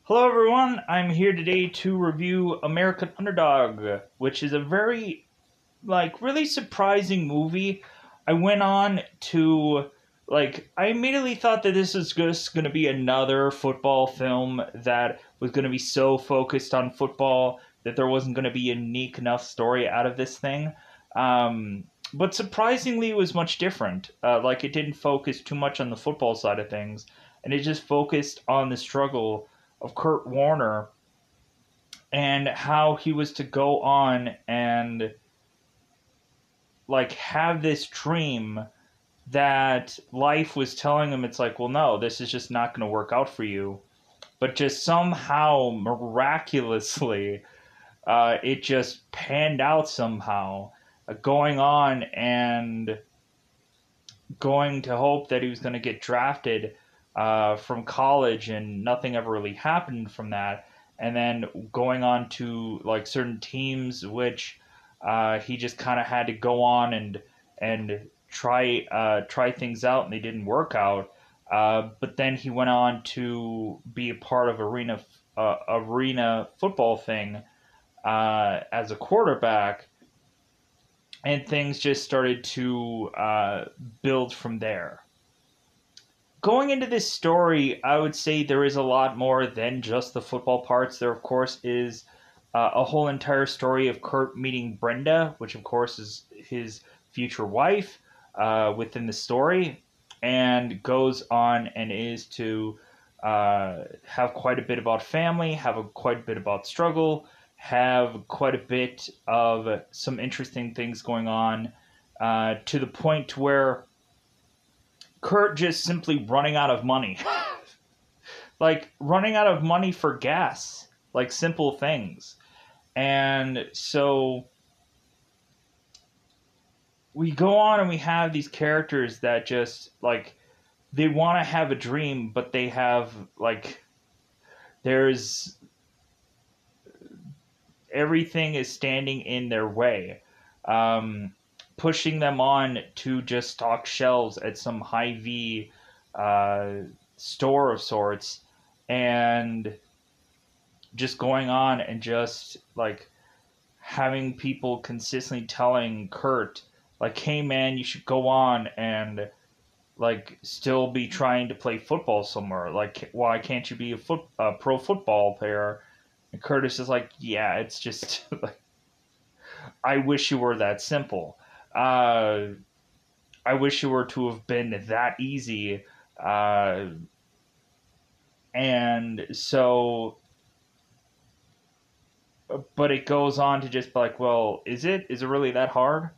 Hello everyone, I'm here today to review American Underdog, which is a very, really surprising movie. I went on to, I immediately thought that this was just going to be another football film that was going to be so focused on football that there wasn't going to be a unique enough story out of this thing. But surprisingly, it was much different. It didn't focus too much on the football side of things, and it just focused on the struggle of Kurt Warner and how he was to go on and have this dream that life was telling him. It's like, well, no, this is just not going to work out for you, but just somehow miraculously it just panned out somehow, going on and going to hope that he was going to get drafted from college, and nothing ever really happened from that. And then going on to certain teams, which he just kind of had to go on and try things out, and they didn't work out. But then he went on to be a part of arena football thing as a quarterback, and things just started to build from there. Going into this story, I would say there is a lot more than just the football parts. There, of course, is a whole entire story of Kurt meeting Brenda, which, of course, is his future wife within the story, and goes on and is to have quite a bit about family, quite a bit about struggle, have quite a bit of some interesting things going on, to the point where Kurt just simply running out of money. Running out of money for gas. Simple things. And so we go on and we have these characters that just, they want to have a dream, but they have, there's everything is standing in their way, pushing them on to just stock shelves at some Hy-Vee store of sorts, and just going on and just having people consistently telling Kurt, hey man, you should go on and still be trying to play football somewhere. Why can't you be a pro football player? And Curtis is like, yeah, it's just I wish it were that simple. I wish it were to have been that easy. And so, but it goes on to just be like, well, is it really that hard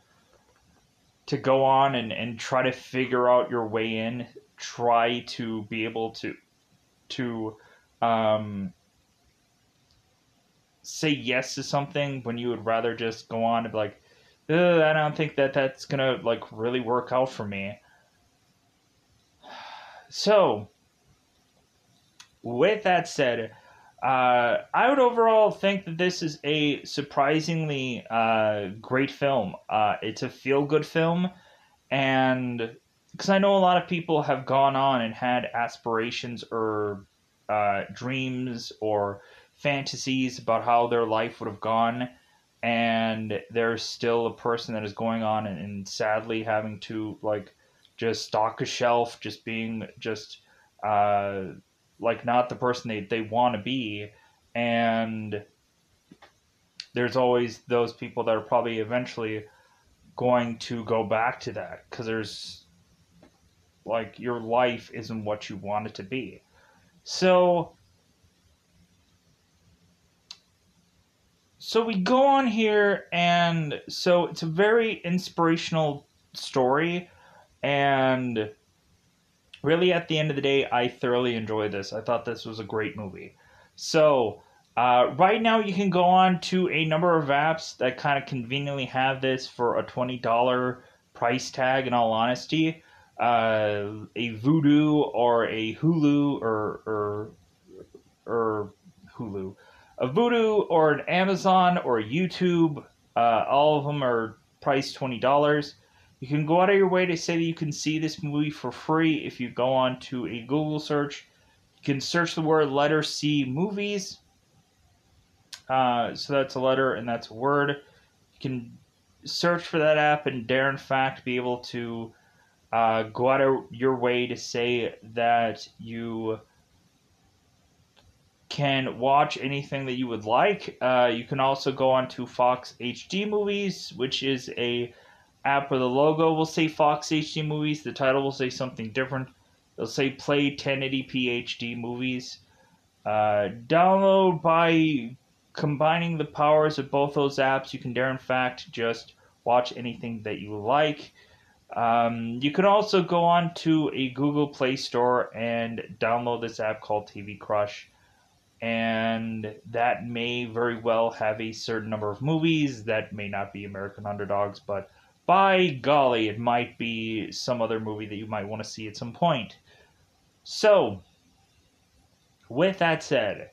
to go on and try to figure out your way in, try to be able to say yes to something when you would rather just go on and be like, I don't think that's gonna really work out for me. So, with that said, I would overall think that this is a surprisingly great film. It's a feel-good film, and because I know a lot of people have gone on and had aspirations or dreams or fantasies about how their life would have gone, and there's still a person that is going on and sadly having to just stock a shelf, just being just not the person they want to be. And there's always those people that are probably eventually going to go back to that, because there's your life isn't what you want it to be. So we go on here, and so it's a very inspirational story, and really at the end of the day, I thoroughly enjoyed this. I thought this was a great movie. So right now you can go on to a number of apps that kind of conveniently have this for a $20 price tag, in all honesty. A Voodoo or a Hulu or Hulu. A Voodoo or an Amazon or a YouTube, all of them are priced $20. You can go out of your way to say that you can see this movie for free if you go on to a Google search. You can search the word letter C movies. So that's a letter and that's a word. You can search for that app and dare in fact be able to go out of your way to say that you can watch anything that you would like. You can also go on to Fox HD Movies, which is a app where the logo will say Fox HD Movies, the title will say something different. It'll say Play 1080p HD Movies. Download by combining the powers of both those apps. You can dare in fact just watch anything that you like. You can also go on to a Google Play Store and download this app called TV Crush. And that may very well have a certain number of movies that may not be American Underdogs, but by golly, it might be some other movie that you might want to see at some point. So, with that said,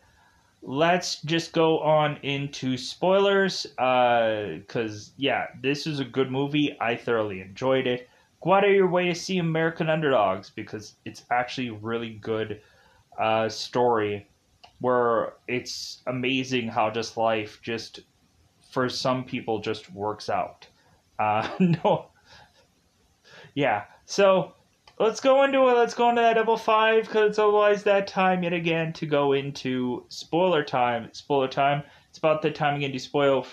let's just go on into spoilers, because, yeah, this is a good movie. I thoroughly enjoyed it. Go out of your way to see American Underdogs, because it's actually a really good story, where it's amazing how just life just, for some people, just works out. No. Yeah, so let's go into it. Let's go into that double five, because it's otherwise that time yet again to go into spoiler time. Spoiler time. It's about the time again to spoil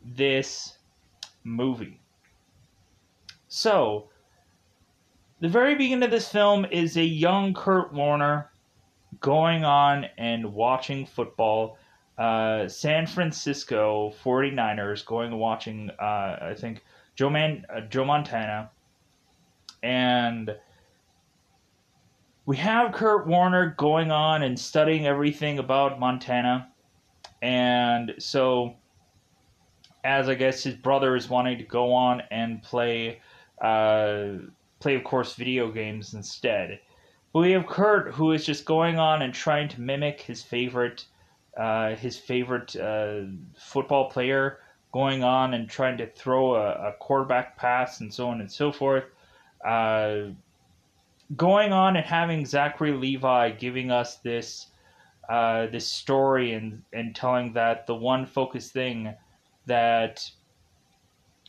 this movie. So, the very beginning of this film is a young Kurt Warner going on and watching football. San Francisco 49ers going and watching, I think, Joe Montana. And we have Kurt Warner going on and studying everything about Montana. And so, as I guess his brother is wanting to go on and play, of course, video games instead. But we have Kurt, who is just going on and trying to mimic his favorite football player, going on and trying to throw a quarterback pass and so on and so forth. Going on and having Zachary Levi giving us this story and telling that the one focus thing that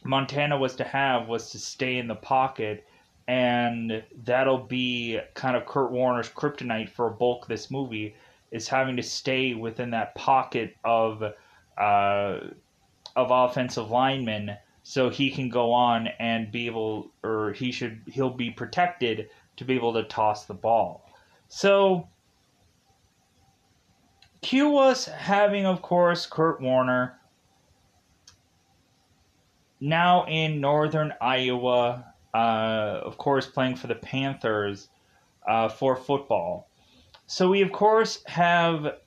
Montana was to have was to stay in the pocket, and that'll be kind of Kurt Warner's kryptonite for a bulk of this movie, is having to stay within that pocket of offensive linemen, so he can go on and be able, or he'll be protected to be able to toss the ball. So, cue us having, of course, Kurt Warner now in northern Iowa, of course, playing for the Panthers for football. So we, of course, have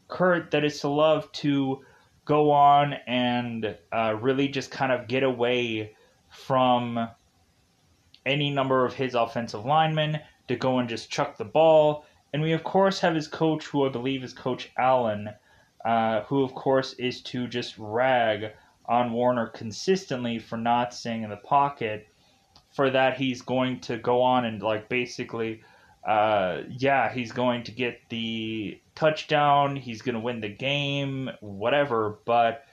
Kurt that is to love to go on and really just kind of get away from any number of his offensive linemen, to go and just chuck the ball. And we, of course, have his coach, who I believe is Coach Allen, who, of course, is to just rag on Warner consistently for not staying in the pocket. For that, he's going to go on and, basically, he's going to get the touchdown, he's going to win the game, whatever, but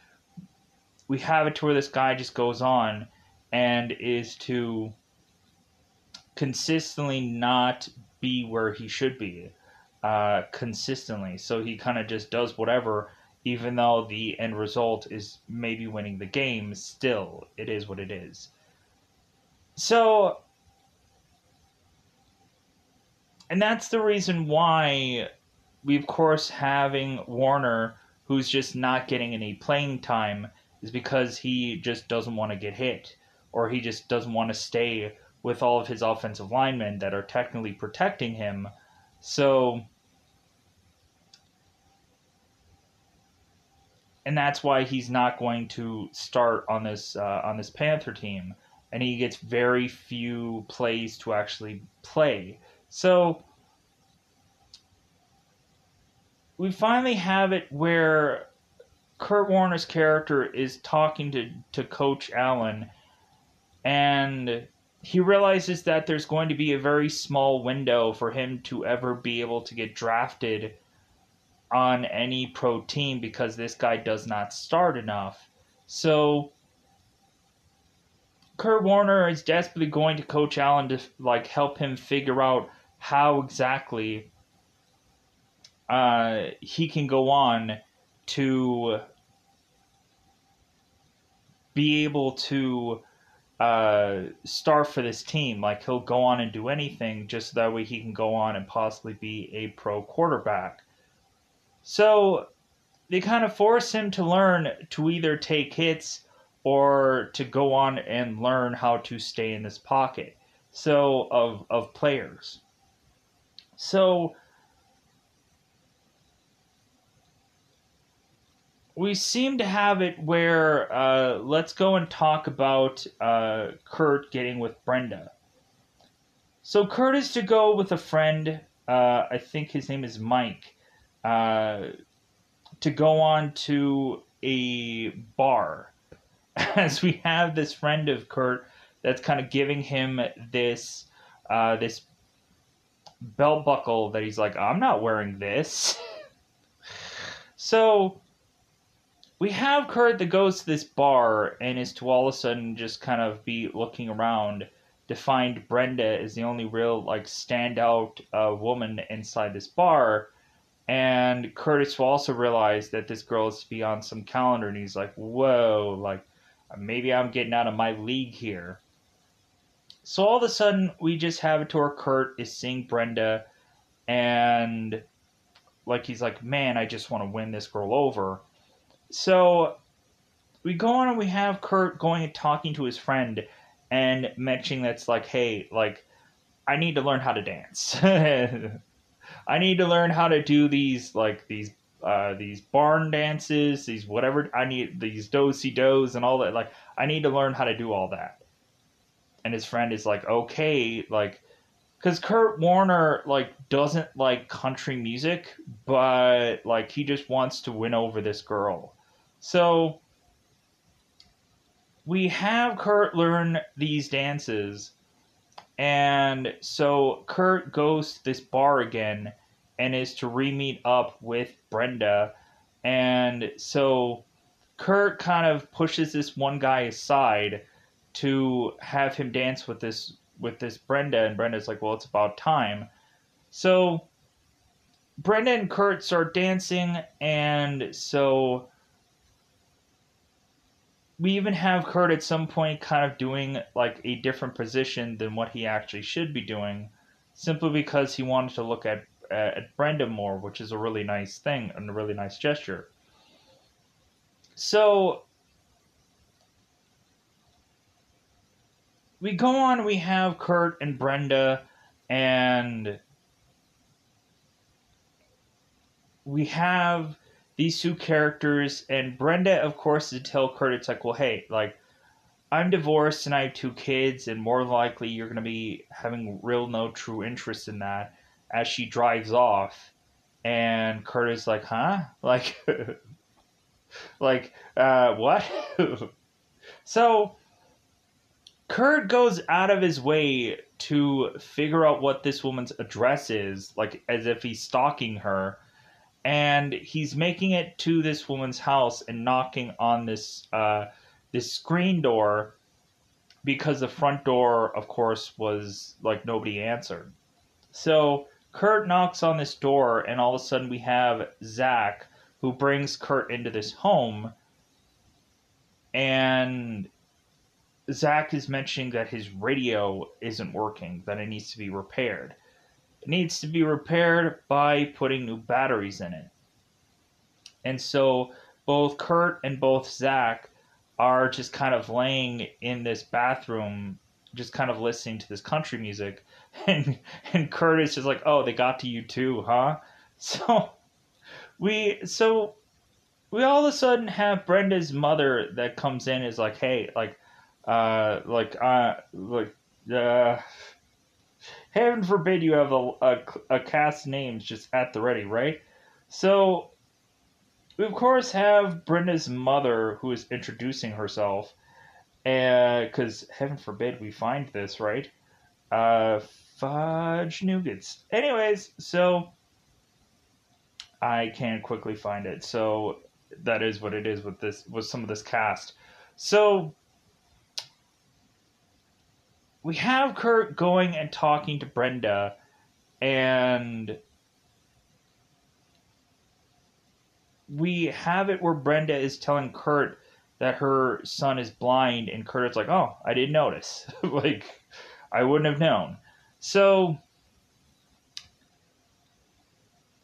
we have it to where this guy just goes on and is to consistently not be where he should be, consistently. So he kind of just does whatever, even though the end result is maybe winning the game. Still, it is what it is. So, and that's the reason why we, of course, having Warner, who's just not getting any playing time, is because he just doesn't want to get hit, or he just doesn't want to stay with all of his offensive linemen that are technically protecting him. So, and that's why he's not going to start on this Panther team, and he gets very few plays to actually play. So we finally have it where Kurt Warner's character is talking to Coach Allen, and he realizes that there's going to be a very small window for him to ever be able to get drafted on any pro team because this guy does not start enough. So Kurt Warner is desperately going to coach Allen to like help him figure out how exactly he can go on to be able to start for this team. Like he'll go on and do anything just so that way he can go on and possibly be a pro quarterback. So they kind of force him to learn to either take hits or to go on and learn how to stay in this pocket. So of players. So we seem to have it where let's go and talk about Kurt getting with Brenda. So Kurt is to go with a friend, I think his name is Mike, to go on to a bar. As we have this friend of Kurt that's kind of giving him this this belt buckle that he's like, I'm not wearing this. So we have Kurt that goes to this bar and is to all of a sudden just kind of be looking around to find Brenda is the only real like standout woman inside this bar. And Curtis will also realize that this girl is to be on some calendar, and he's like, whoa, like maybe I'm getting out of my league here. So all of a sudden we just have it to where Kurt is seeing Brenda, and like he's like, man, I just want to win this girl over. So we go on and we have Kurt going and talking to his friend and mentioning that's like, hey, like, I need to learn how to dance. I need to learn how to do these, like, these barn dances, these whatever, I need these do-si-dos and all that. Like, I need to learn how to do all that. And his friend is like, okay, like, because Kurt Warner, like, doesn't like country music, but, like, he just wants to win over this girl. So we have Kurt learn these dances, and so Kurt goes to this bar again and is to re-meet up with Brenda. And so Kurt kind of pushes this one guy aside to have him dance with this Brenda, and Brenda's like, well, it's about time. So Brenda and Kurt start dancing, and so we even have Kurt at some point kind of doing like a different position than what he actually should be doing, simply because he wanted to look at Brenda more, which is a really nice thing and a really nice gesture. So we go on, we have Kurt and Brenda, and we have these two characters, and Brenda, of course, to tell Kurt, it's like, well, hey, like, I'm divorced and I have two kids, and more likely you're going to be having real no true interest in that, as she drives off. And Kurt is like, huh? Like, like, what? So Kurt goes out of his way to figure out what this woman's address is, like, as if he's stalking her. And he's making it to this woman's house and knocking on this this screen door, because the front door, of course, was like nobody answered. So Kurt knocks on this door, and all of a sudden we have Zach, who brings Kurt into this home, and Zach is mentioning that his radio isn't working, that it needs to be repaired. It needs to be repaired by putting new batteries in it. And so both Kurt and both Zach are just kind of laying in this bathroom, just kind of listening to this country music. And Kurt is just like, oh, they got to you too, huh? So we all of a sudden have Brenda's mother that comes in, is like, hey, heaven forbid you have a cast names just at the ready, right? So we of course have Brenda's mother, who is introducing herself, Because heaven forbid we find this, right? Uh, Fudge nougats. Anyways, so I can quickly find it. So that is what it is with this, with some of this cast. So we have Kurt going and talking to Brenda, and we have it where Brenda is telling Kurt that her son is blind, and Kurt is like, "Oh, I didn't notice. Like, I wouldn't have known." So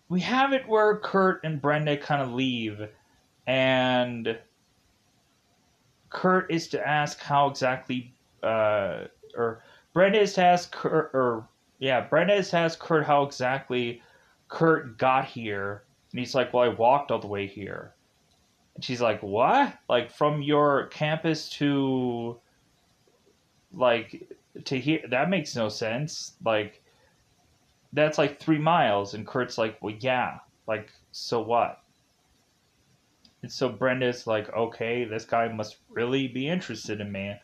we have it where Kurt and Brenda kind of leave, and Kurt is to ask how exactly, or Brenda is to ask Kurt, or yeah, Brenda is to ask Kurt how exactly Kurt got here, and he's like, "Well, I walked all the way here." And she's like, "What? Like from your campus to like to here? That makes no sense. Like that's like 3 miles." And Kurt's like, "Well, yeah. Like so what?" And so Brenda's like, "Okay, this guy must really be interested in me."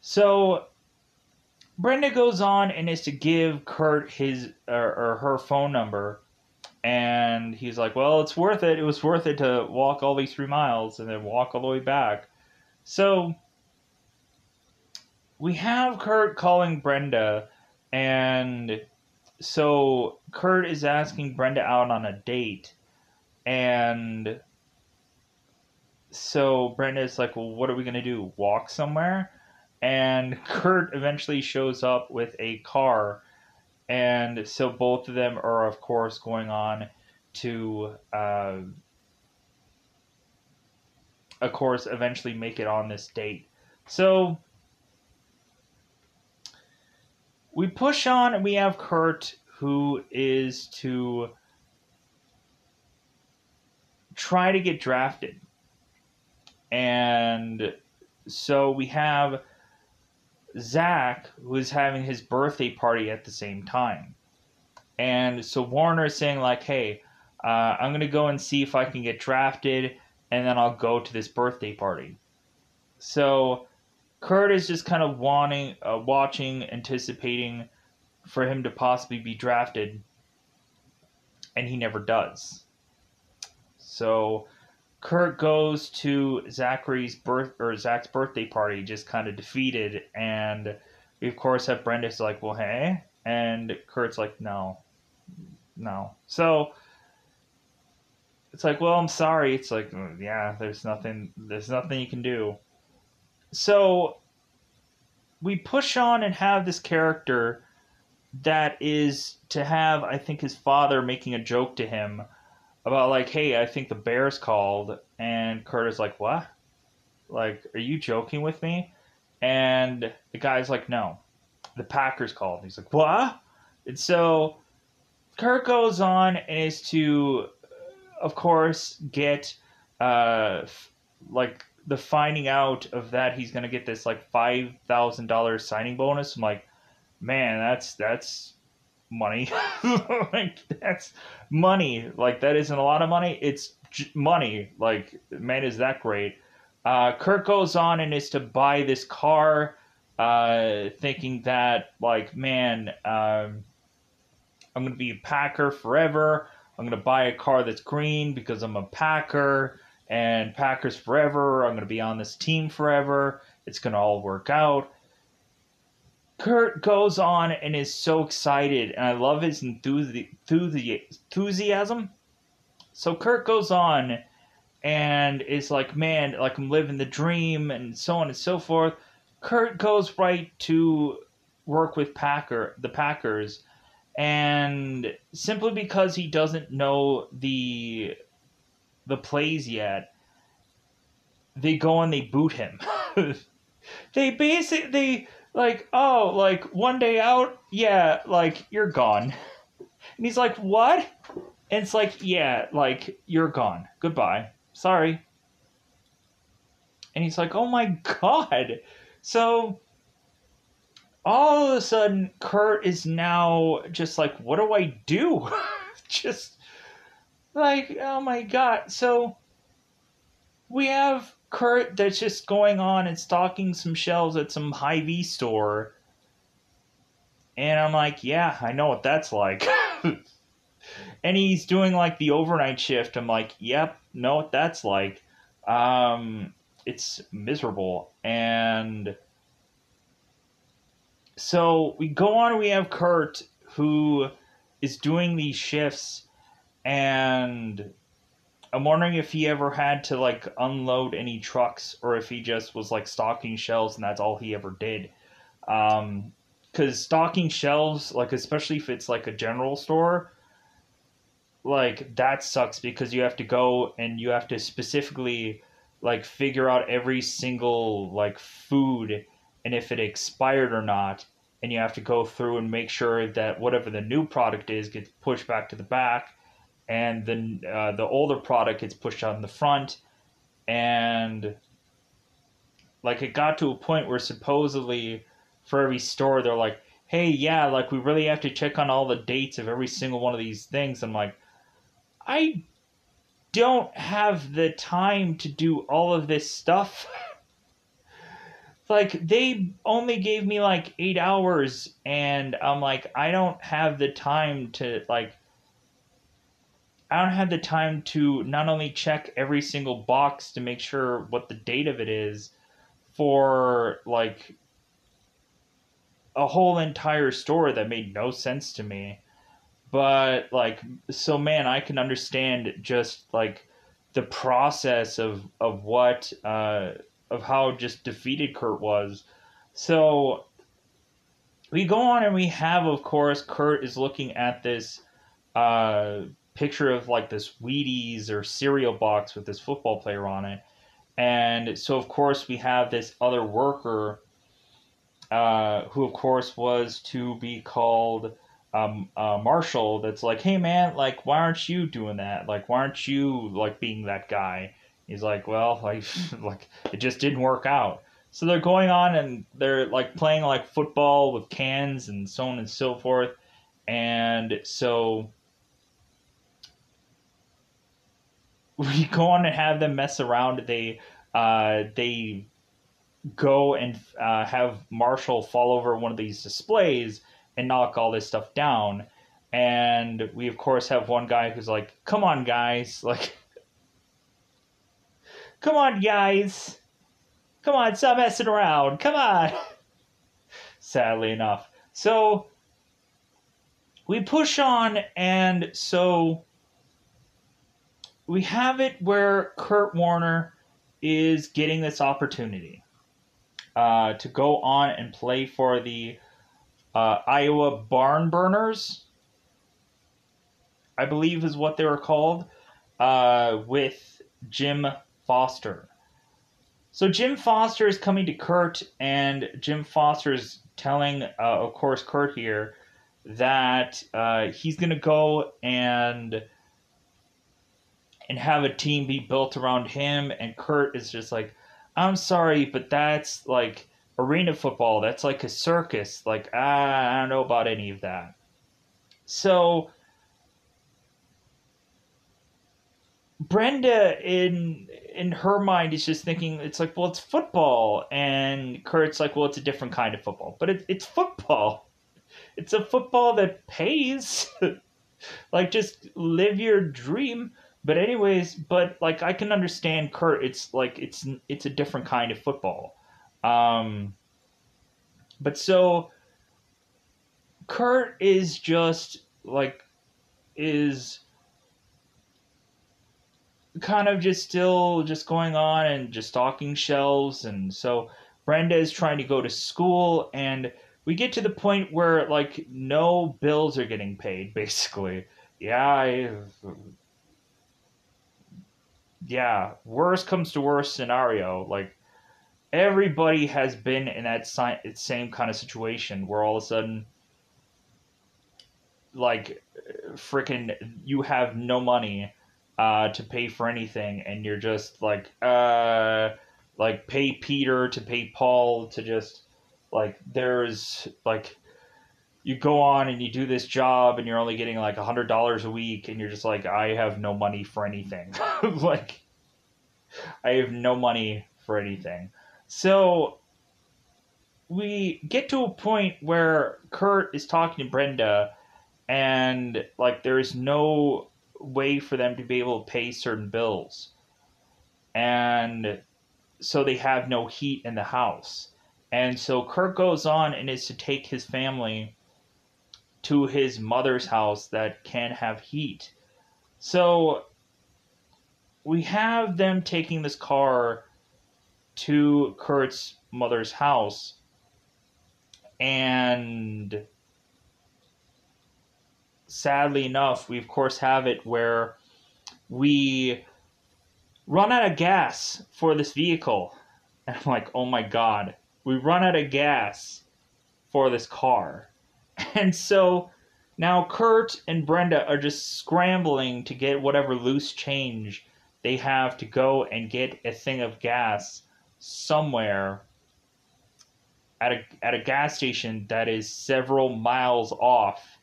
So Brenda goes on and is to give Kurt his or her phone number, and he's like, "Well, it's worth it. It was worth it to walk all these 3 miles and then walk all the way back." So we have Kurt calling Brenda, and so Kurt is asking Brenda out on a date, and so Brenda's like, "Well, what are we gonna do? Walk somewhere?" And Kurt eventually shows up with a car, and so both of them are, of course, going on to, of course, eventually make it on this date. So we push on, and we have Kurt, who is to try to get drafted. And so we have Zach, who is having his birthday party at the same time. And so Warner is saying, like, "Hey, I'm going to go and see if I can get drafted, and then I'll go to this birthday party." So Kurt is just kind of watching, anticipating for him to possibly be drafted, and he never does. So Kurt goes to Zach's birthday party, just kind of defeated, and we of course have Brenda's like, "Well, hey," and Kurt's like, "No, no." So it's like, "Well, I'm sorry." It's like, "Yeah, there's nothing you can do." So we push on and have this character that is to have, I think, his father making a joke to him about like, "Hey, I think the Bears called," and Kurt is like, "What? Like, are you joking with me?" And the guy's like, "No, the Packers called." And he's like, "What?" And so Kurt goes on and is to, of course, get like the finding out of that he's gonna get this like $5,000 signing bonus. I'm like, man, that's money. Like that's money. Like that isn't a lot of money. It's money. Like man, is that great? Kurt goes on and is to buy this car, thinking that like man, I'm gonna be a Packer forever. I'm gonna buy a car that's green because I'm a Packer, and Packers forever. I'm gonna be on this team forever. It's gonna all work out. Kurt goes on and is so excited, and I love his enthusiasm. So Kurt goes on and is like, man, like I'm living the dream, and so on and so forth. Kurt goes right to work with the Packers, and simply because he doesn't know the plays yet, they go and they boot him. They basically like, "Oh, like 1 day out, yeah, like you're gone." And he's like, "What?" And it's like, "Yeah, like you're gone. Goodbye. Sorry." And he's like, "Oh my god." So all of a sudden Kurt is now just like, "What do I do?" Just like, oh my god. So we have Kurt that's just going on and stocking some shelves at some Hy-Vee store. And I'm like, yeah, I know what that's like. And he's doing like the overnight shift. I'm like, yep, know what that's like. It's miserable. And so we go on and we have Kurt who is doing these shifts, and I'm wondering if he ever had to like unload any trucks or if he just was like stocking shelves and that's all he ever did. Because stocking shelves, like especially if it's like a general store, like that sucks because you have to go and you have to specifically like figure out every single like food and if it expired or not, and you have to go through and make sure that whatever the new product is gets pushed back to the back, and then the older product gets pushed out in the front. And like it got to a point where supposedly for every store they're like, hey, yeah, like we really have to check on all the dates of every single one of these things. I'm like, I don't have the time to do all of this stuff. Like they only gave me like 8 hours, and I'm like, I don't have the time to like, I don't have the time to not only check every single box to make sure what the date of it is for like a whole entire store that made no sense to me. But like, so man, I can understand just like the process of what of how just defeated Kurt was. So we go on and we have, of course, Kurt is looking at this uh, picture of like this Wheaties or cereal box with this football player on it. And so, of course, we have this other worker who, of course, was to be called Marshall. That's like, hey, man, like, why aren't you doing that? Like, why aren't you like being that guy? He's like, well, like, like it just didn't work out. So they're going on and they're like playing like football with cans and so on and so forth. And so we go on and have them mess around. They go and have Marshall fall over one of these displays and knock all this stuff down. And we, of course, have one guy who's like, come on, guys. Like, come on, guys. Come on, stop messing around. Come on. Sadly enough. So we push on, and so we have it where Kurt Warner is getting this opportunity to go on and play for the Iowa Barn Burners, I believe is what they were called, with Jim Foster. So Jim Foster is coming to Kurt, and Jim Foster is telling, of course, Kurt here that he's going to go and have a team be built around him. And Kurt is just like, I'm sorry, but that's like arena football. That's like a circus. Like, I don't know about any of that. So Brenda, in her mind, is just thinking, it's like, well, it's football. And Kurt's like, well, it's a different kind of football. But it's football. It's a football that pays. Like, just live your dream. But anyways, but like I can understand Kurt. It's like it's a different kind of football. But so Kurt is just like is kind of just still just going on and just stocking shelves. And so Brenda is trying to go to school, and we get to the point where like no bills are getting paid basically. Yeah, worst comes to worst scenario, like everybody has been in that same kind of situation where all of a sudden, like, freaking, you have no money to pay for anything, and you're just like pay Peter to pay Paul to just, like, there's, like, you go on and you do this job and you're only getting like $100 a week, and you're just like, I have no money for anything. Like, I have no money for anything. So we get to a point where Kurt is talking to Brenda, and like there's no way for them to be able to pay certain bills. And so they have no heat in the house. And so Kurt goes on and is to take his family to his mother's house that can have heat. So we have them taking this car to Kurt's mother's house, and sadly enough, we of course have it where we run out of gas for this vehicle. And I'm like, oh my god, we run out of gas for this car. And so now Kurt and Brenda are just scrambling to get whatever loose change they have to go and get a thing of gas somewhere at a gas station that is several miles off,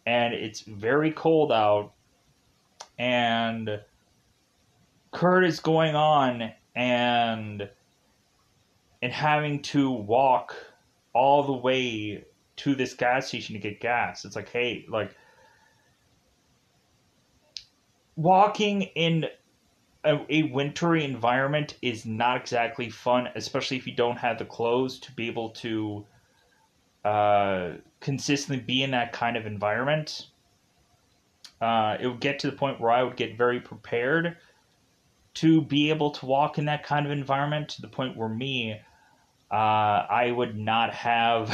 and it's very cold out, and Kurt is going on and having to walk all the way to this gas station to get gas. It's like, hey, like walking in a wintry environment is not exactly fun, especially if you don't have the clothes to be able to consistently be in that kind of environment. It would get to the point where I would get very prepared to be able to walk in that kind of environment, to the point where I would not have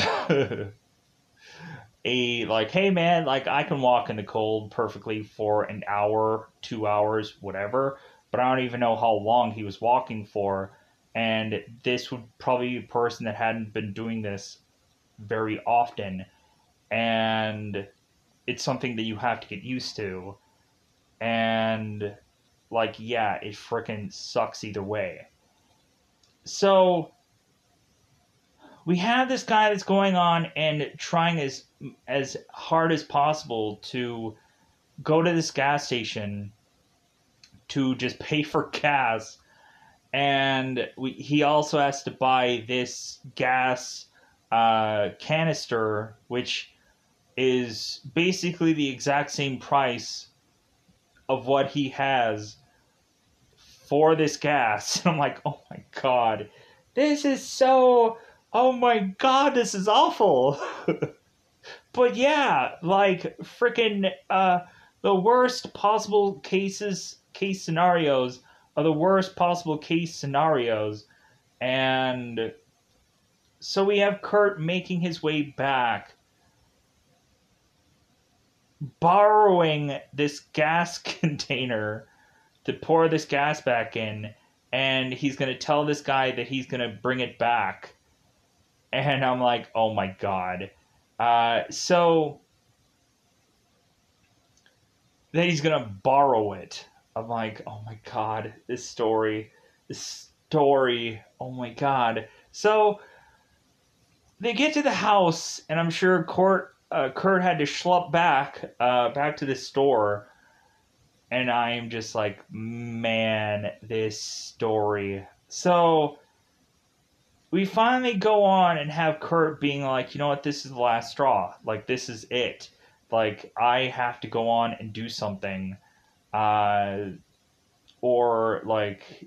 a like, hey man, like I can walk in the cold perfectly for an hour, 2 hours, whatever, but I don't even know how long he was walking for. And this would probably be a person that hadn't been doing this very often, and it's something that you have to get used to. And like, yeah, it freaking sucks either way. So we have this guy that's going on and trying as hard as possible to go to this gas station to just pay for gas, and he also has to buy this gas canister, which is basically the exact same price of what he has for this gas. And I'm like, oh my god, this is so, oh my god, this is awful. But yeah, like freaking the worst possible case scenarios are the worst possible case scenarios. And so we have Kurt making his way back, borrowing this gas container to pour this gas back in, and he's going to tell this guy that he's going to bring it back. And I'm like, oh my god. So then he's going to borrow it. I'm like, oh my god, this story, oh my god. So they get to the house, and I'm sure Kurt had to schlep back to the store, and I'm just like, man, this story. So we finally go on and have Kurt being like, you know what, this is the last straw. Like, this is it. Like, I have to go on and do something. Or, like,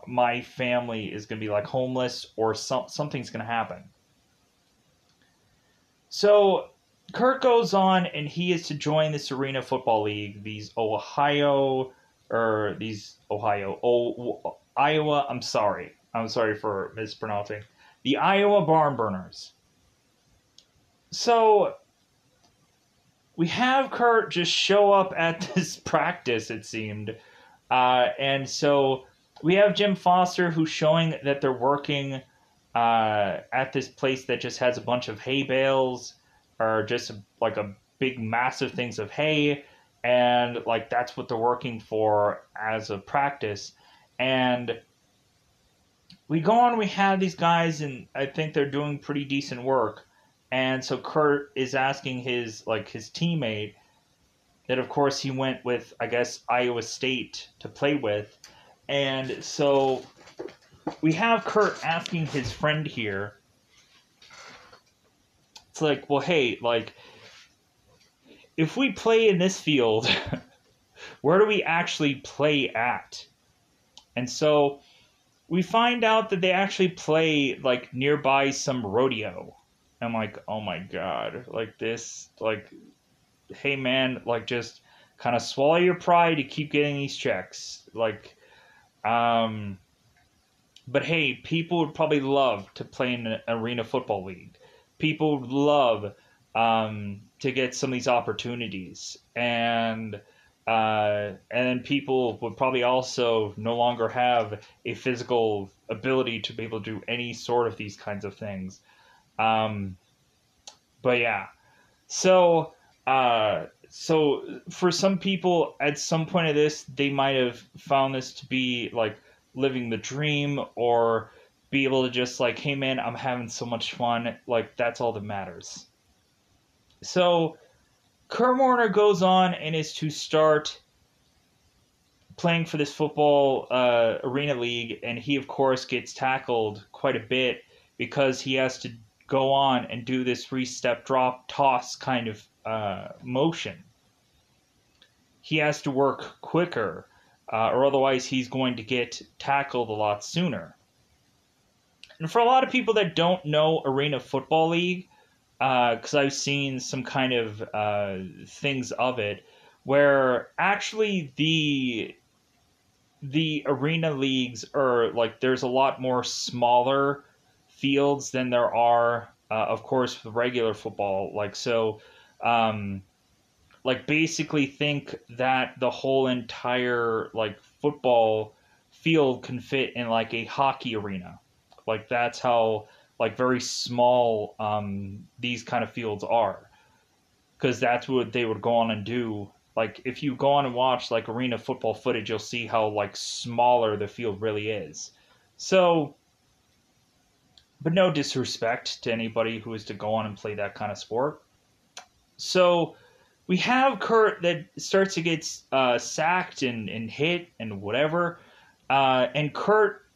my family is going to be, like, homeless, or something's going to happen. So Kurt goes on, and he is to join this Arena Football League, Iowa, I'm sorry for mispronouncing, the Iowa Barn Burners. So we have Kurt just show up at this practice, it seemed. And so we have Jim Foster, who's showing that they're working at this place that just has a bunch of hay bales, or just like a big massive things of hay, and like that's what they're working for as a practice. And we go on, we have these guys, and I think they're doing pretty decent work. And so Kurt is asking his teammate that, of course, he went with, I guess, Iowa State to play with, And so we have Kurt asking his friend here. It's like, well, hey, like, if we play in this field, where do we actually play at? And so we find out that they actually play like nearby some rodeo. I'm like, oh my god, like this, like, hey man, like just kind of swallow your pride to keep getting these checks. Like, but hey, people would probably love to play in an arena football league. People would love to get some of these opportunities, and then people would probably also no longer have a physical ability to be able to do any sort of these kinds of things. Um, but yeah, so so for some people, at some point of this, they might have found this to be like living the dream, or be able to just like, hey man, I'm having so much fun. Like that's all that matters. So Kurt Warner goes on and is to start playing for this football arena league, and he of course gets tackled quite a bit because he has to go on and do this 3-step drop toss kind of motion. He has to work quicker, or otherwise he's going to get tackled a lot sooner. And for a lot of people that don't know Arena Football League, because I've seen some kind of things of it, where actually the arena leagues are like, there's a lot more smaller fields than there are, of course, with regular football. Like so, like basically think that the whole entire like football field can fit in like a hockey arena. Like that's how like very small these kind of fields are, because that's what they would go on and do. Like if you go on and watch like arena football footage, you'll see how like smaller the field really is. So, but no disrespect to anybody who is to go on and play that kind of sport. So we have Kurt that starts to get sacked and hit and whatever, and Kurt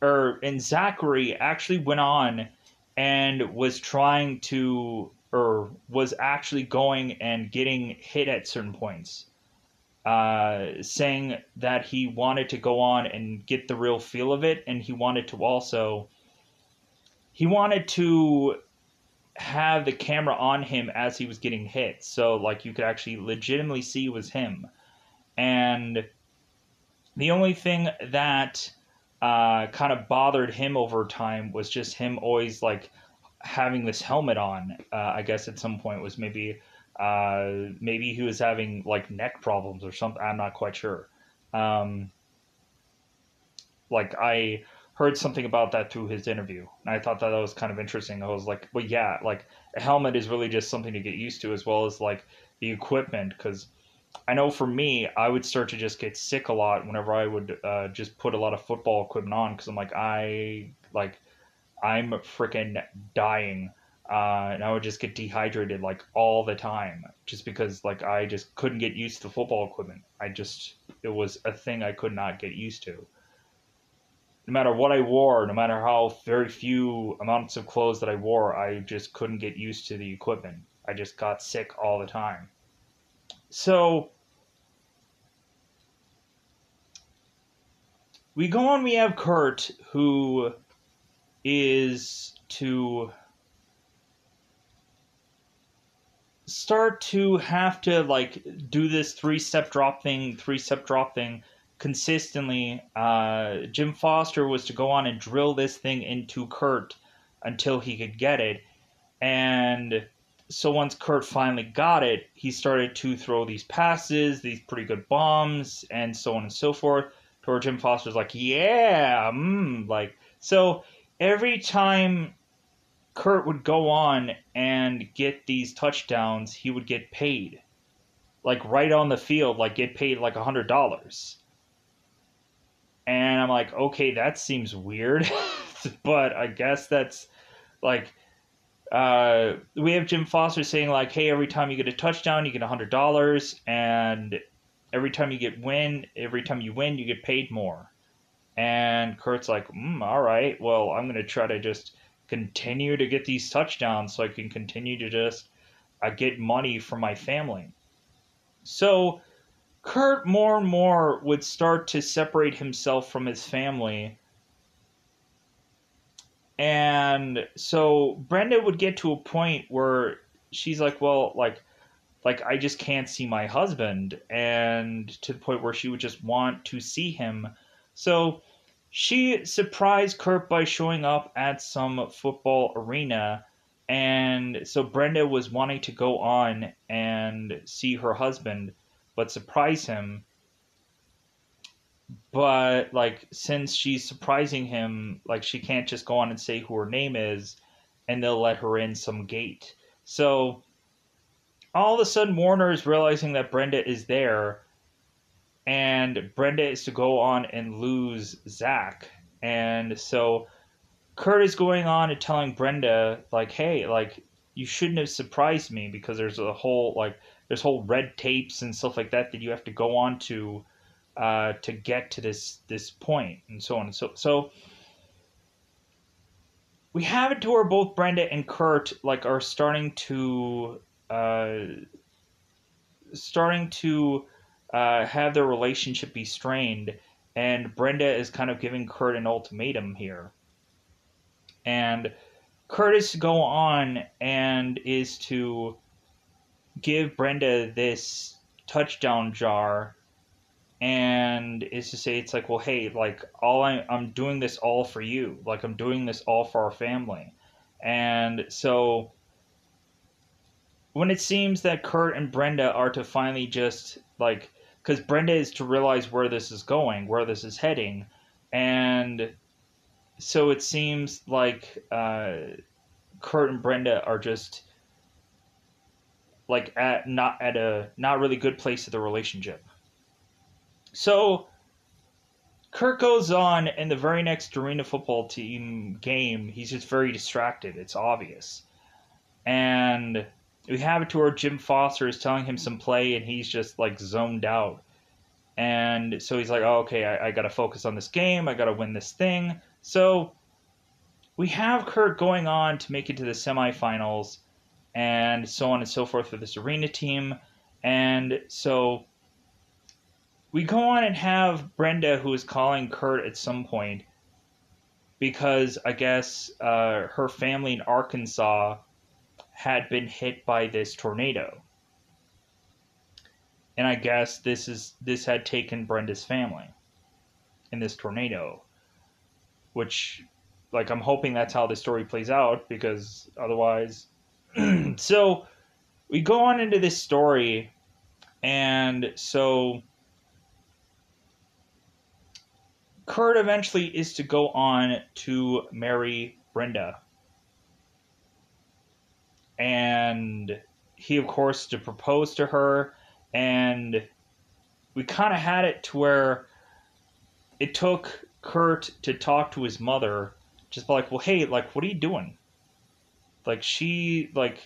and Zachary actually went on and was trying to, or was actually going and getting hit at certain points, saying that he wanted to go on and get the real feel of it, and he wanted to have the camera on him as he was getting hit, so like you could actually legitimately see it was him. And the only thing that kind of bothered him over time was just him always like having this helmet on. I guess at some point was maybe he was having like neck problems or something. I'm not quite sure. Um, like I heard something about that through his interview, and I thought that was kind of interesting. I was like, well, yeah, like a helmet is really just something to get used to, as well as like the equipment, because I know for me, I would start to just get sick a lot whenever I would just put a lot of football equipment on, because I'm like, I'm freaking dying, and I would just get dehydrated like all the time, just because like I just couldn't get used to the football equipment. It was a thing I could not get used to. No matter what I wore, no matter how very few amounts of clothes that I wore, I just couldn't get used to the equipment. I just got sick all the time. So we go on, we have Kurt, who is to start to have to like do this three-step drop thing consistently. Jim Foster was to go on and drill this thing into Kurt until he could get it. And so once Kurt finally got it, he started to throw these passes, these pretty good bombs, and so on and so forth. To where Jim Foster's like, yeah, like, so every time Kurt would go on and get these touchdowns, he would get paid. Like right on the field, like get paid like $100. And I'm like, okay, that seems weird. But I guess that's like, we have Jim Foster saying like, hey, every time you get a touchdown, you get $100, and every time you win, you get paid more. And Kurt's like, all right, well, I'm going to try to just continue to get these touchdowns so I can continue to just get money for my family. So Kurt more and more would start to separate himself from his family. And so Brenda would get to a point where she's like, well, like I just can't see my husband, and to the point where she would just want to see him. So she surprised Kurt by showing up at some football arena, and so Brenda was wanting to go on and see her husband but surprise him. But like since she's surprising him, like she can't just go on and say who her name is and they'll let her in some gate. So all of a sudden Warner is realizing that Brenda is there, and Brenda is to go on and lose Zach. And so Kurt is going on and telling Brenda, like, hey, like, you shouldn't have surprised me, because there's whole red tapes and stuff like that you have to go on to get to this point, and so on and so we have it to where both Brenda and Kurt like are uh, have their relationship be strained, and Brenda is kind of giving Kurt an ultimatum here. And Kurt is to go on and is to give Brenda this touchdown jar, and is to say, it's like, well, hey, like I'm doing this all for you, like I'm doing this all for our family. And so when it seems that Kurt and Brenda are to finally just like, because Brenda is to realize where this is going, where this is heading, and so it seems like Kurt and Brenda are just like at a not really good place of the relationship. So Kurt goes on in the very next arena football team game. He's just very distracted. It's obvious, and we have it to where Jim Foster is telling him some play, and he's just like zoned out. And so he's like, oh, okay, I got to focus on this game. I got to win this thing. So we have Kurt going on to make it to the semifinals, and so on and so forth for this arena team. And so we go on and have Brenda, who is calling Kurt at some point, because I guess her family in Arkansas had been hit by this tornado. And I guess this had taken Brenda's family in this tornado, which, like, I'm hoping that's how the story plays out, because otherwise. So we go on into this story, and so Kurt eventually is to go on to marry Brenda. And he, of course, to propose to her, and we kind of had it to where it took Kurt to talk to his mother, just like, well, hey, like, what are you doing? Like, she, like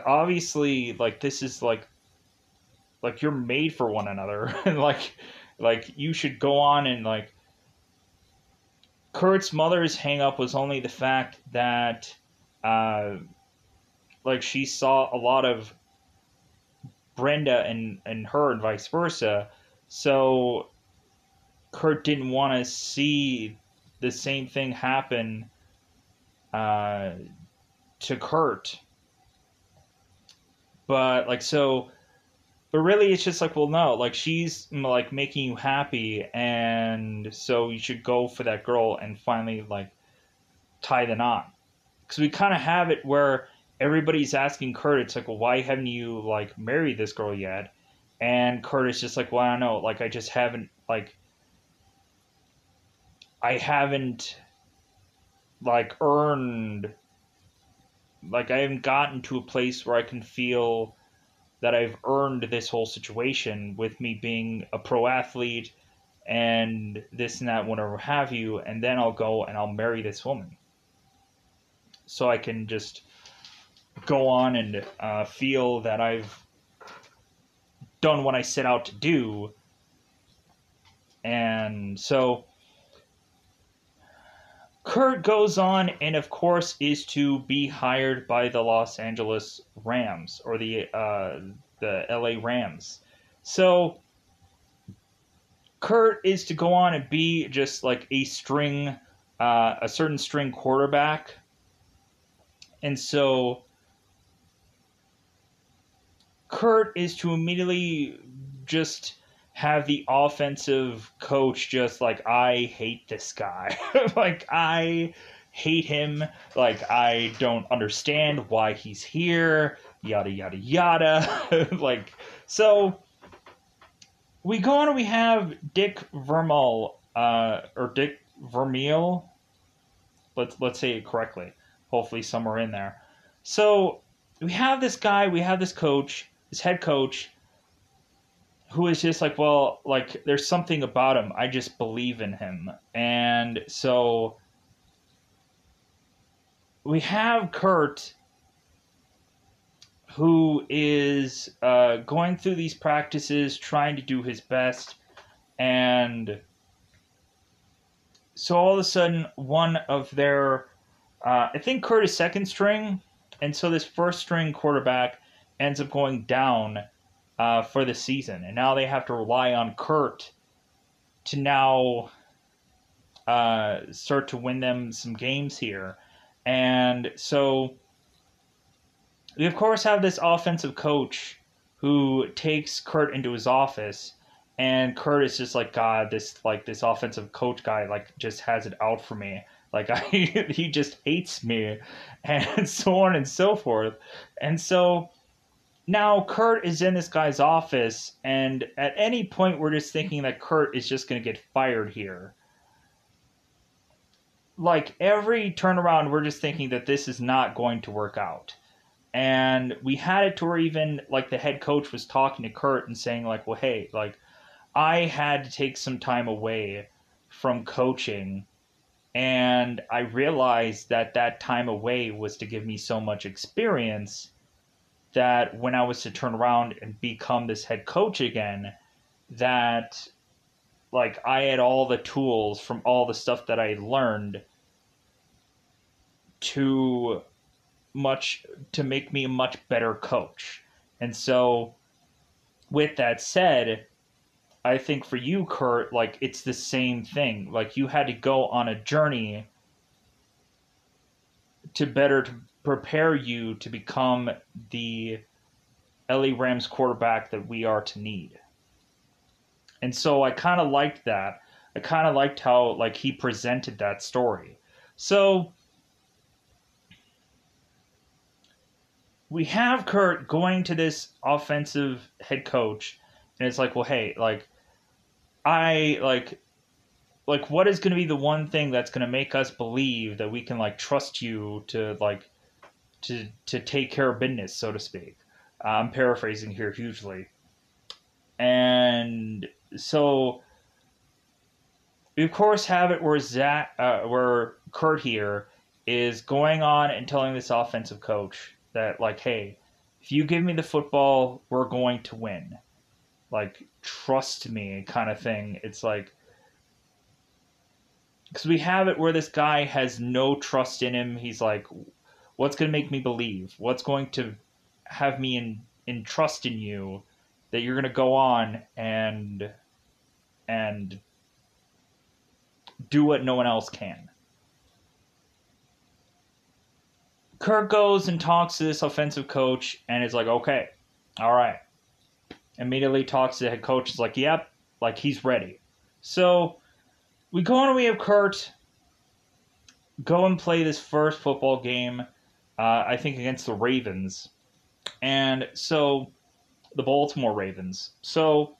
obviously, like, this is like you're made for one another, and like you should go on. And like Kurt's mother's hang up was only the fact that like she saw a lot of Brenda and her, and vice versa. So Kurt didn't want to see the same thing happen to Kurt. But like, so, but really it's just like, well, no, like she's like making you happy, and so you should go for that girl and finally like tie the knot. Because we kind of have it where everybody's asking Kurt, it's like, well, why haven't you like married this girl yet? And Kurt is just like, well, I don't know, like I just haven't I haven't like earned, like I haven't gotten to a place where I can feel that I've earned this whole situation with me being a pro athlete and this and that, whatever have you, and then I'll go and I'll marry this woman. So I can just go on and feel that I've done what I set out to do. And so Kurt goes on and, of course, is to be hired by the Los Angeles Rams, or the LA Rams. So Kurt is to go on and be just like a certain string quarterback. And so Kurt is to immediately just have the offensive coach just like, I hate this guy. Like, I hate him. Like, I don't understand why he's here. Yada, yada, yada. Like, so we go on and we have Dick Vermeil, or Dick Vermeil. Let's say it correctly. Hopefully somewhere in there. So we have this guy, we have this coach, this head coach, who is just like, well, like, there's something about him. I just believe in him. And so we have Kurt, who is going through these practices, trying to do his best. And so all of a sudden, one of their, I think Kurt is second string. And so this first string quarterback ends up going down for the season. And now they have to rely on Kurt to now start to win them some games here. And so we, of course, have this offensive coach who takes Kurt into his office. And Kurt is just like, God, this offensive coach guy, like, just has it out for me. Like, he just hates me, and so on and so forth. And so now Kurt is in this guy's office, and at any point we're just thinking that Kurt is just going to get fired here. Like, every turnaround we're just thinking that this is not going to work out. And we had it to where even, like, the head coach was talking to Kurt and saying, like, well, hey, like, I had to take some time away from coaching, and I realized that that time away was to give me so much experience that when I was to turn around and become this head coach again, that, like, I had all the tools from all the stuff that I learned to make me a much better coach. And so with that said, I think for you, Kurt, like, it's the same thing. Like, you had to go on a journey to prepare you to become the LA Rams quarterback that we are to need. And so I kind of liked that. I kind of liked how, like, he presented that story. So we have Kurt going to this offensive head coach, and it's like, well, hey, like, what is going to be the one thing that's going to make us believe that we can, like, trust you to, like, to take care of business, so to speak. I'm paraphrasing here hugely. And so we, of course, have it where Kurt here is going on and telling this offensive coach that, like, hey, if you give me the football, we're going to win. Like, trust me, kind of thing. It's like, because we have it where this guy has no trust in him. He's like, what's going to make me believe? What's going to have me in trust in you that you're going to go on and do what no one else can? Kirk goes and talks to this offensive coach, and is like, okay, all right. Immediately talks to the head coach. Is like, yep, like, he's ready. So we go on and we have Kurt go and play this first football game, I think against the Ravens. And so the Baltimore Ravens. So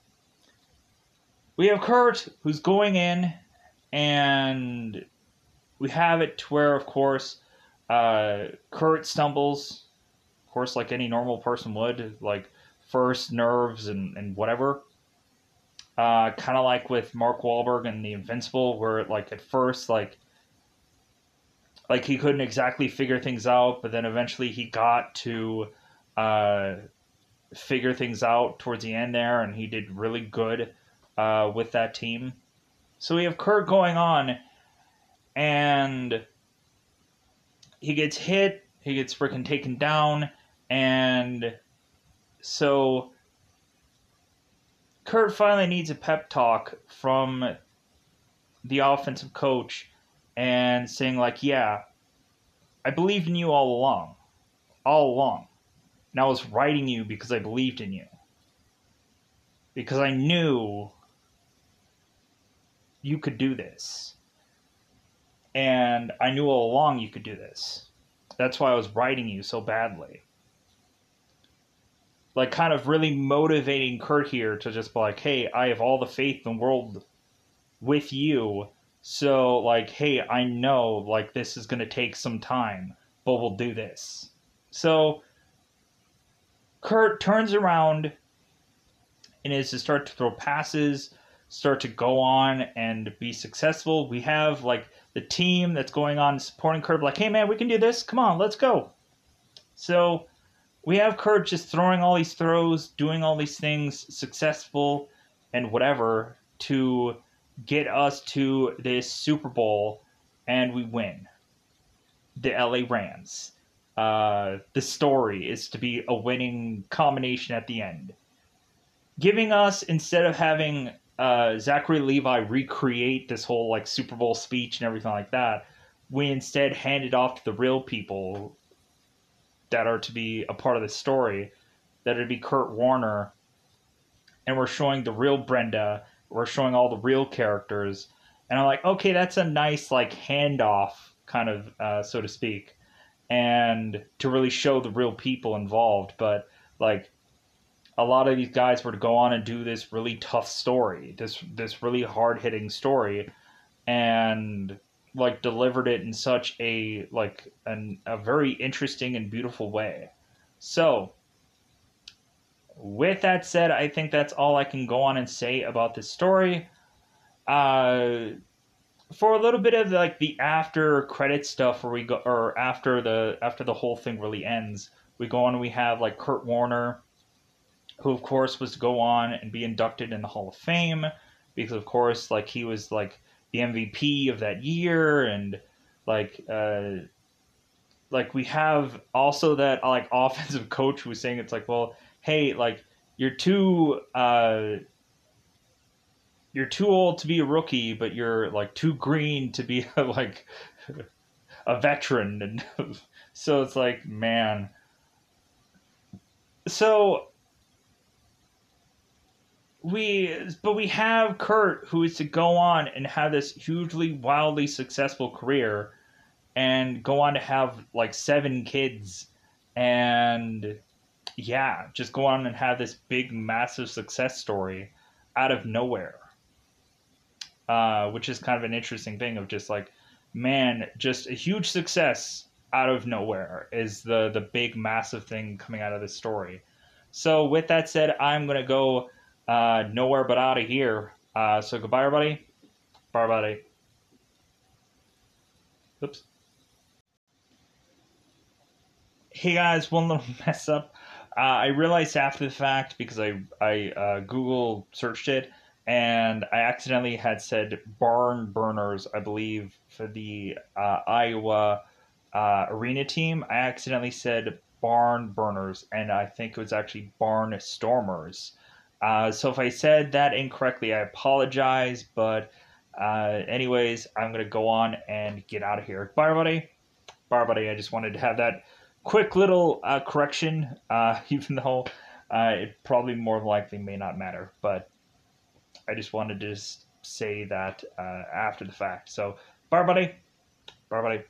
we have Kurt who's going in, and we have it to where, of course, Kurt stumbles, of course, like any normal person would, like, first nerves and whatever. Kind of like with Mark Wahlberg and The Invincible, where, like, at first, like he couldn't exactly figure things out, but then eventually he got to figure things out towards the end there, and he did really good with that team. So we have Kurt going on, and he gets hit, he gets freaking taken down, and so Kurt finally needs a pep talk from the offensive coach and saying, like, yeah, I believed in you all along. All along. And I was writing you because I believed in you. Because I knew you could do this. And I knew all along you could do this. That's why I was writing you so badly. Like, kind of really motivating Kurt here to just be like, hey, I have all the faith in the world with you. So, like, hey, I know, like, this is going to take some time, but we'll do this. So, Kurt turns around and is to start to throw passes, start to go on and be successful. We have, like, the team that's going on supporting Kurt, like, hey, man, we can do this. Come on, let's go. So, we have Kurt just throwing all these throws, doing all these things, successful and whatever, to get us to this Super Bowl, and we win. The LA Rams. The story is to be a winning combination at the end. Giving us, instead of having Zachary Levi recreate this whole like Super Bowl speech and everything like that, we instead hand it off to the real people that are to be a part of the story. That would be Kurt Warner, and we're showing the real Brenda. We're showing all the real characters, and I'm like, okay, that's a nice like handoff, kind of, so to speak, and to really show the real people involved. But like, a lot of these guys were to go on and do this really tough story, this really hard hitting story, and like delivered it in such a like a very interesting and beautiful way. So with that said, I think that's all I can go on and say about this story. For a little bit of like the after credit stuff, where we go, or after the whole thing really ends, we go on and we have like Kurt Warner, who of course was to go on and be inducted in the Hall of Fame, because of course like he was like the MVP of that year, and like we have also that like offensive coach who was saying, it's like, well, hey, like you're too old to be a rookie, but you're like too green to be like a veteran, and so it's like, man. So we have Kurt, who is to go on and have this hugely wildly successful career, and go on to have like 7 kids, and yeah, just go on and have this big massive success story out of nowhere. Which is kind of an interesting thing of just like, man, just a huge success out of nowhere is the big massive thing coming out of this story. So with that said, I'm gonna go nowhere but out of here. So goodbye, everybody. Bye, everybody. Oops. Hey guys, one little mess up. I realized after the fact, because I Google searched it, and I accidentally had said barn burners, I believe, for the Iowa arena team. I accidentally said barn burners, and I think it was actually barn stormers. So if I said that incorrectly, I apologize. But anyways, I'm gonna go on and get out of here. Bye, everybody. Bye, everybody. I just wanted to have that quick little correction, even though it probably more likely may not matter. But I just wanted to just say that after the fact. So, bye, everybody. Bye, everybody.